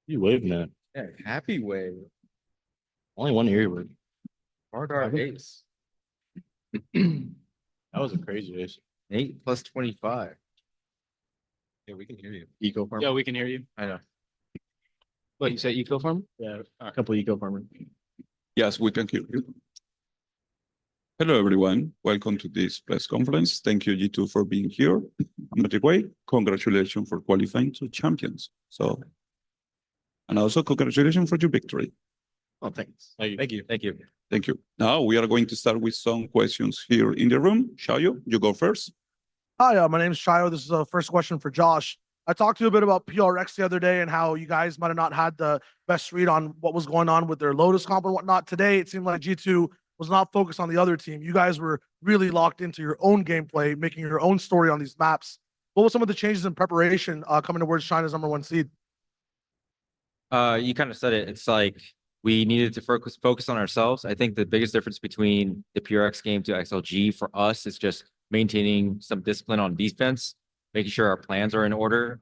You waving that. Yeah, happy wave. Only one earwig. Hard ace. That was a crazy ace. 8 plus 25. Yeah, we can hear you. Eco farmer. Yeah, we can hear you. I know. What, you say eco farm? Yeah, a couple eco farmers. Yes, we can hear you. Hello, everyone. Welcome to this press conference. Thank you, G2, for being here. By the way, congratulations for qualifying to champions. And also congratulations for your victory. Oh, thanks. Thank you. Thank you. Thank you. Now we are going to start with some questions here in the room. Shayo, you go first. Hi, my name is Shayo. This is the first question for Josh. I talked to you a bit about PRX the other day and how you guys might have not had the best read on what was going on with their Lotus comp and whatnot. Today, it seemed like G2 was not focused on the other team. You guys were really locked into your own gameplay, making your own story on these maps. What were some of the changes in preparation coming towards China's #1 seed? You kind of said it. It's like we needed to focus on ourselves. I think the biggest difference between the PRX game to XLG for us is just maintaining some discipline on defense, making sure our plans are in order,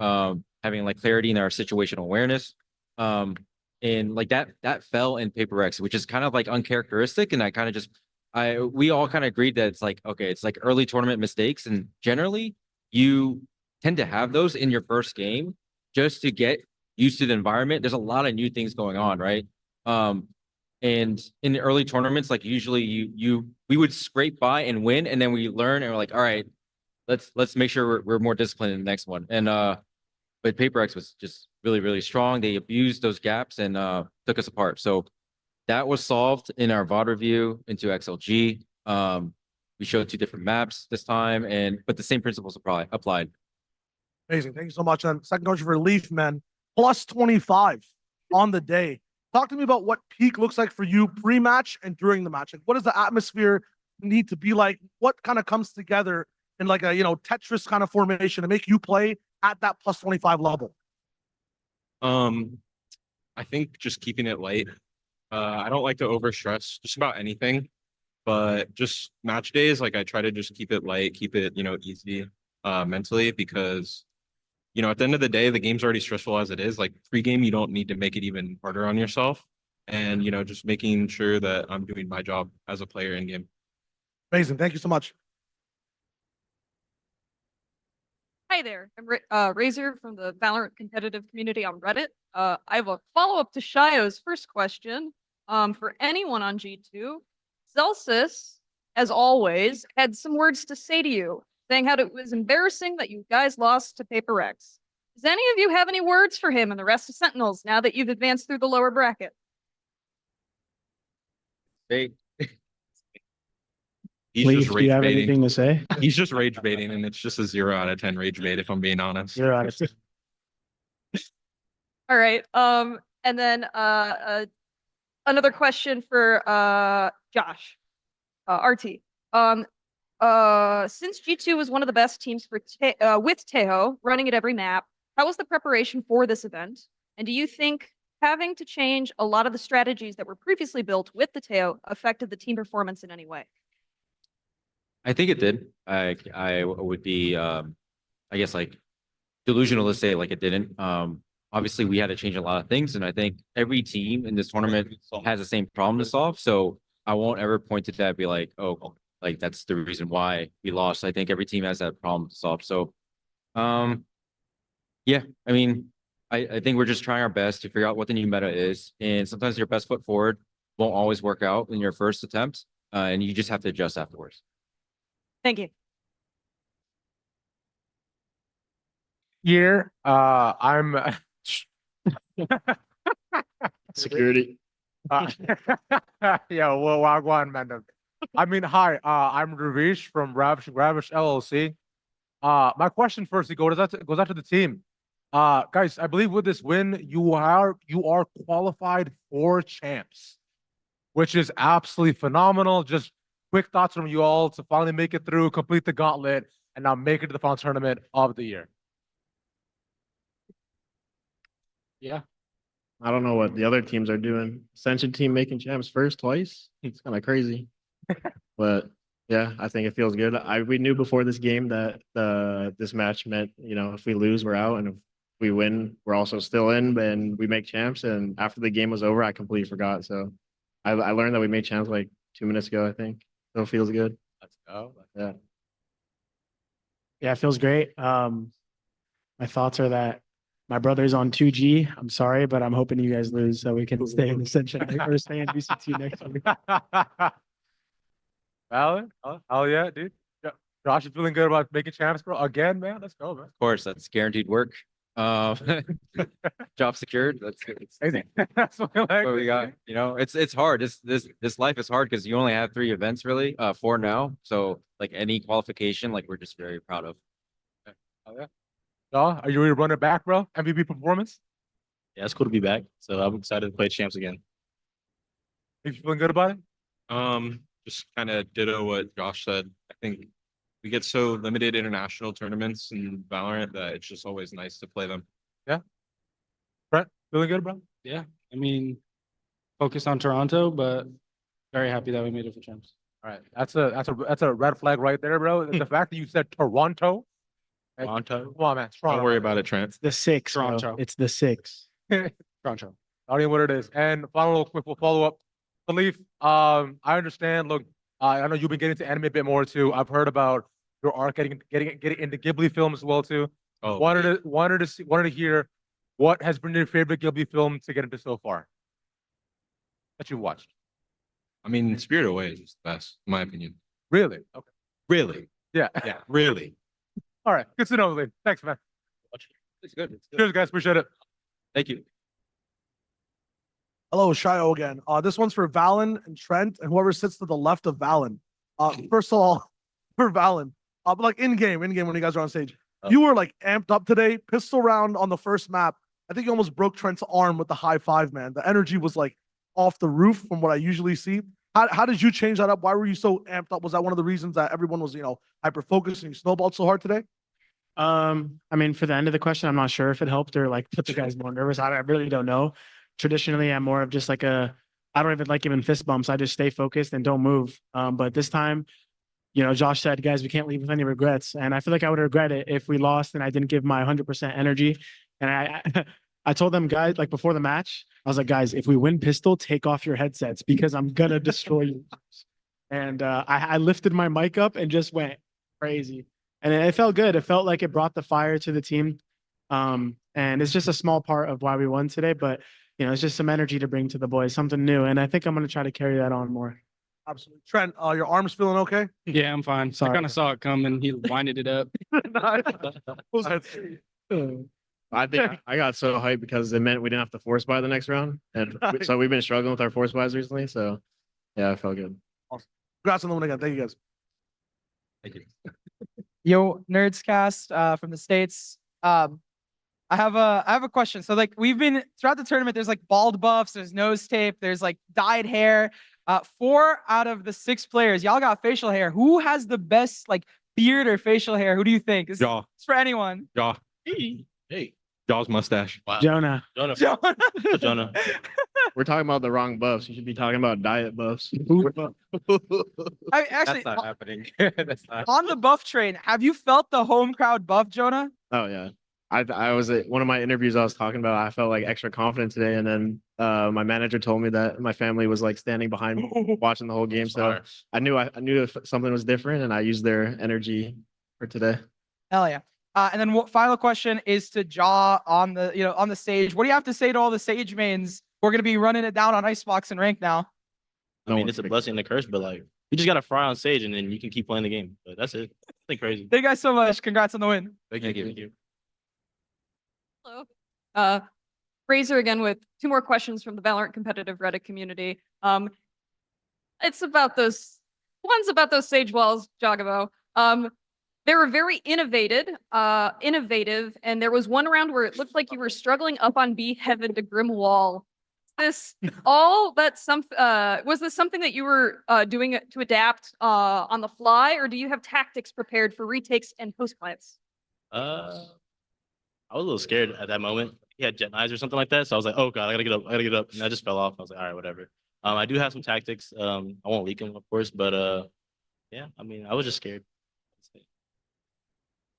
having like clarity in our situational awareness. And like that fell in Paper X, which is kind of like uncharacteristic. And I kind of just we all kind of agreed that it's like, okay, it's like early tournament mistakes. And generally you tend to have those in your first game just to get used to the environment. There's a lot of new things going on, right? And in the early tournaments, like usually we would scrape by and win, and then we learn and we're like, all right, let's make sure we're more disciplined in the next one. And but Paper X was just really strong. They abused those gaps and took us apart. So that was solved in our VOD review into XLG. We showed 2 different maps this time, but the same principles applied. Amazing. Thank you so much. And second question for Leaf, man. Plus 25 on the day. Talk to me about what peak looks like for you pre-match and during the match. Like, what does the atmosphere need to be like? What kind of comes together in like a, Tetris kind of formation to make you play at that plus 25 level? I think just keeping it light. I don't like to overstress just about anything, but just match days, like I try to just keep it light, keep it, easy mentally, because at the end of the day, the game's already stressful as it is. Like pre-game, you don't need to make it even harder on yourself. And, just making sure that I'm doing my job as a player in game. Amazing. Thank you so much. Hi there, I'm Razor from the VALORANT competitive community on Reddit. I have a follow-up to Shayo's first question. For anyone on G2, Celsius, as always, had some words to say to you, saying how it was embarrassing that you guys lost to Paper X. Does any of you have any words for him and the rest of Sentinels now that you've advanced through the lower bracket? Hey, He's Leaf, just do you rage have baiting. anything to say? He's just rage baiting, and it's just a 0 out of 10 rage bait, if I'm being honest. You're honest. All right. And then another question for Josh, RT. Since G2 was one of the best teams for with Teho running at every map, how was the preparation for this event? And do you think having to change a lot of the strategies that were previously built with the Teho affected the team performance in any way? I think it did. I would be I guess like delusional to say like it didn't. Obviously we had to change a lot of things, and I think every team in this tournament has the same problem to solve. So I won't ever point to that and be like, oh, like that's the reason why we lost. I think every team has that problem to solve. So yeah, I mean, I think we're just trying our best to figure out what the new meta is. And sometimes your best foot forward won't always work out in your first attempt. And you just have to adjust afterwards. Thank you. Here, I'm Security. yeah, well, Wagwan, man. I mean, hi, I'm Ravish from Ravish LLC. My question first goes out to the team. Guys, I believe with this win, you are qualified for champs, which is absolutely phenomenal. Just quick thoughts from you all to finally make it through, complete the gauntlet, and now make it to the final tournament of the year. Yeah. I don't know what the other teams are doing. Ascension team making champs first twice. It's kind of crazy. But yeah, I think it feels good. We knew before this game that this match meant, if we lose, we're out. And if we win, we're also still in and we make champs. And after the game was over, I completely forgot. So I learned that we made champs like 2 minutes ago, I think. So it feels good. Let's go. Yeah. Yeah, it feels great. My thoughts are that my brother's on 2G. I'm sorry, but I'm hoping you guys lose so we can stay in Ascension or stay in VCT next week. Valid? Hell yeah, dude. Josh, you feeling good about making champs, bro? Again, man. Let's go, man. Of course, that's guaranteed work. Job secured. That's That's what I like. what we got. You know, it's hard. This life is hard because you only have 3 events really, 4 now. So like any qualification, like we're just very proud of. Oh, yeah. Are you ready to run it back, bro? MVP performance? Yeah, it's cool to be back. So I'm excited to play champs again. You feeling good about it? Just kind of ditto what Josh said. I think we get so limited international tournaments in Valorant that it's just always nice to play them. Brent, feeling good, bro? Yeah, I mean, focused on Toronto, but very happy that we made it for champs. All right. That's a red flag right there, bro. The fact that you said Toronto. Toronto. Come on, man. Toronto. Don't worry about it, Trent. The 6. bro. Toronto. It's the 6. Toronto. I don't know what it is. And real quick, we'll follow up. Khalif, I understand. Look, I know you've been getting into anime a bit more too. I've heard about your arc getting into Ghibli films as well too. Oh, Wanted to hear what has been your favorite Ghibli film to get into so far that you've watched. I mean, Spirit Away is just the best, in my opinion. Really? Okay. Really? Yeah. Yeah, really. All right. Good to know, Lee. Thanks, man. It's good. It's good. Cheers, guys. Appreciate it. Thank you. Hello, Shio again. This one's for Valen and Trent and whoever sits to the left of Valen. First of all, for Valen, but like in game when you guys are on stage, you were like amped up today. Pistol round on the first map. I think you almost broke Trent's arm with the high five, man. The energy was like off the roof from what I usually see. How did you change that up? Why were you so amped up? Was that one of the reasons that everyone was, hyper focused and you snowballed so hard today? I mean, for the end of the question, I'm not sure if it helped or like put the guys more nervous. I really don't know. Traditionally, I'm more of just like I don't even like giving fist bumps. I just stay focused and don't move. But this time, Josh said, guys, we can't leave with any regrets. And I feel like I would regret it if we lost and I didn't give my 100% energy. And I told them, guys, like before the match, I was like, guys, if we win pistol, take off your headsets because I'm going to destroy you. And I lifted my mic up and just went crazy. And it felt good. It felt like it brought the fire to the team. And it's just a small part of why we won today. But, it's just some energy to bring to the boys, something new. And I think I'm going to try to carry that on more. Absolutely. Trent, your arm's feeling okay? Yeah, I'm fine. Sorry. I kind of saw it coming. He winded it up. I think I got so hyped because it meant we didn't have to force buy the next round. And so we've been struggling with our force buys recently. So yeah, I felt good. Congrats on the win again. Thank you, guys. Thank you. Yo, Nerdscast from the States. I have a question. So like we've been throughout the tournament, there's like bald buffs, there's nose tape, there's like dyed hair. 4 out of the 6 players, y'all got facial hair. Who has the best like beard or facial hair? Who do you think? It's for anyone. Jaw. Hey. Jaw's mustache. Wow. Jonah. Jonah. We're talking about the wrong buffs. You should be talking about diet buffs. Actually, That's not happening. That's not. on the buff train, have you felt the home crowd buff, Jonah? Oh yeah. I was at one of my interviews I was talking about. I felt like extra confident today, and then my manager told me that my family was like standing behind me watching the whole game. So I knew if something was different, and I used their energy for today. Hell yeah. And then final question is to Jaw on the stage. What do you have to say to all the Sage mains? We're gonna be running it down on Icebox and rank now. I mean, it's a blessing and a curse, but like you just gotta fry on stage and then you can keep playing the game. But that's it. Nothing crazy. Thank you guys so much. Congrats on the win. Thank you. Hello. Razor again with 2 more questions from the Valorant competitive Reddit community. It's about those Sage walls, Jagavo. They were very innovative, and there was one round where it looked like you were struggling up on B heaven to Grim Wall. Was this something that you were doing to adapt on the fly, or do you have tactics prepared for retakes and post plants? I was a little scared at that moment. He had jet knives or something like that. So I was like, oh God, I gotta get up. And I just fell off. I was like, all right, whatever. I do have some tactics. I won't leak them, of course, but yeah, I mean, I was just scared.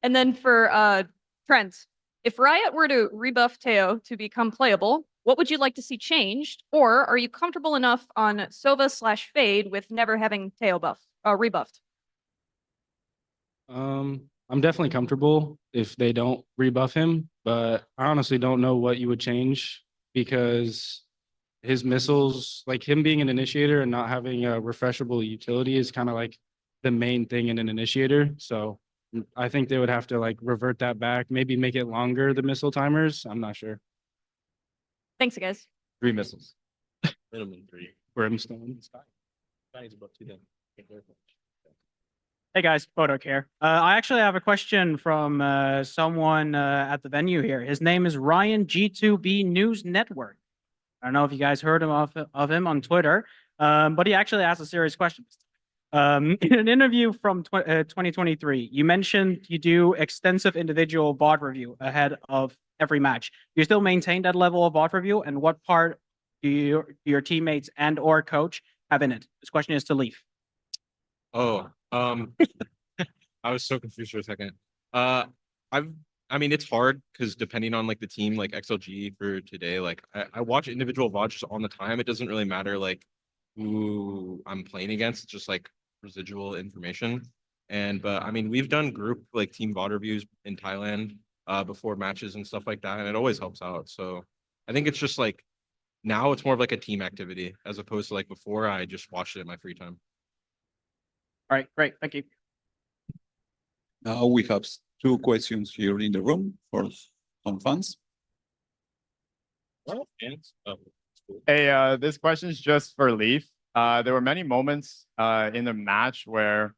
And then for Trent, If Riot were to rebuff Teo to become playable, what would you like to see changed? Or are you comfortable enough on Sova/Fade with never having Teo rebuffed? I'm definitely comfortable if they don't rebuff him, but I honestly don't know what you would change because his missiles, like him being an initiator and not having a refreshable utility is kind of like the main thing in an initiator. So I think they would have to like revert that back, maybe make it longer, the missile timers. I'm not sure. Thanks, guys. 3 missiles. Minimum 3. Brimstone. Sky's above 2 then. Hey guys, Bodok here. I actually have a question from someone at the venue here. His name is Ryan G2B News Network. I don't know if you guys heard of him on Twitter, but he actually asked a serious question. In an interview from 2023, you mentioned you do extensive individual VOD review ahead of every match. Do you still maintain that level of VOD review, and what part do your teammates and or coach have in it? This question is to Leaf. Oh, I was so confused for a second. I mean, it's hard because depending on like the team, like XLG for today, like I watch individual VODs just on the time. It doesn't really matter like who I'm playing against. It's just like residual information. But I mean, we've done group like team VOD reviews in Thailand before matches and stuff like that, and it always helps out. So I think it's just like now it's more of like a team activity as opposed to like before I just watched it in my free time. All right, great. Thank you. Now we have 2 questions here in the room for some fans. Hey, this question is just for Leaf. There were many moments in the match where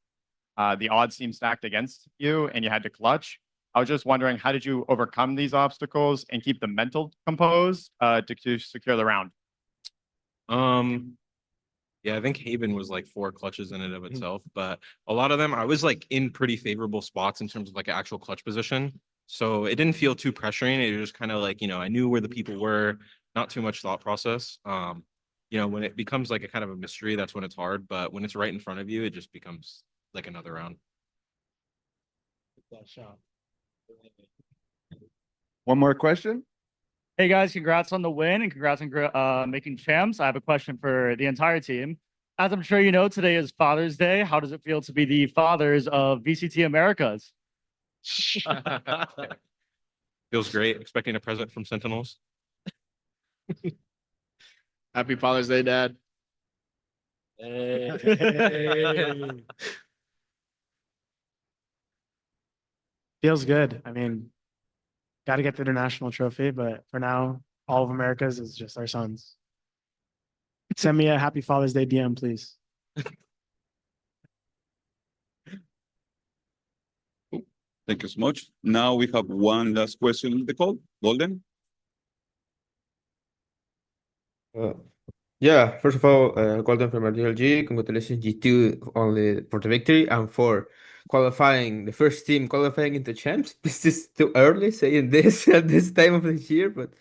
the odds seemed stacked against you and you had to clutch. I was just wondering, how did you overcome these obstacles and keep the mental composed to secure the round? Yeah, I think Haven was like 4 clutches in and of itself, but a lot of them I was like in pretty favorable spots in terms of like actual clutch position. So it didn't feel too pressuring. It was just kind of like, you know, I knew where the people were, not too much thought process. You know, when it becomes like a kind of a mystery, that's when it's hard. But when it's right in front of you, it just becomes like another round. One more question. Hey guys, congrats on the win and congrats on making champs. I have a question for the entire team. As I'm sure you know, today is Father's Day. How does it feel to be the fathers of VCT Americas? Feels great. Expecting a present from Sentinels. Happy Father's Day, Dad. Feels good. I mean, got to get the international trophy, but for now, all of America's is just our sons. Send me a happy Father's Day DM, please. Thank you so much. Now we have one last question in the call. Golden. Yeah, first of all, Golden from XLG, congratulations G2 only for the victory and for qualifying the first team qualifying into champs. This is too early saying this at this time of the year, but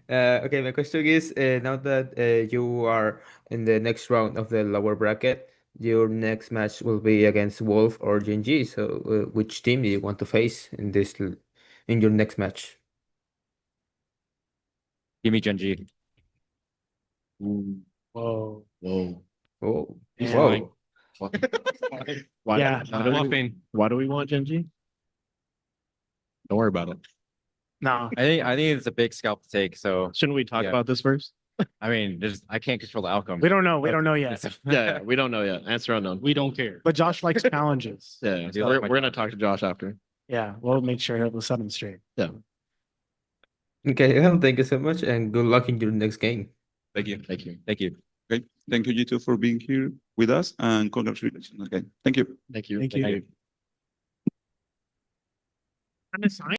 okay, my question is now that you are in the next round of the lower bracket, your next match will be against Wolf or Genji. So which team do you want to face in your next match? Give me Genji. Whoa. Oh, Whoa. Why, Yeah. why do we want Genji? Don't worry about it. No. I think it's a big scalp to take. So Shouldn't we talk Yeah. about this first? I mean, I can't control the outcome. We don't know. We don't know yet. Yeah, we don't know yet. Answer unknown. We don't care. But Josh likes challenges. Yeah, do we're, like my we're gonna job. talk to Josh after. Yeah, we'll make sure he'll set him straight. Yeah. Okay, well, thank you so much and good luck in your next game. Thank you. Thank you. Thank you. okay. Thank you, G2, for being here with us, and congratulations again. Thank you. Thank you. Thank you. Thank you.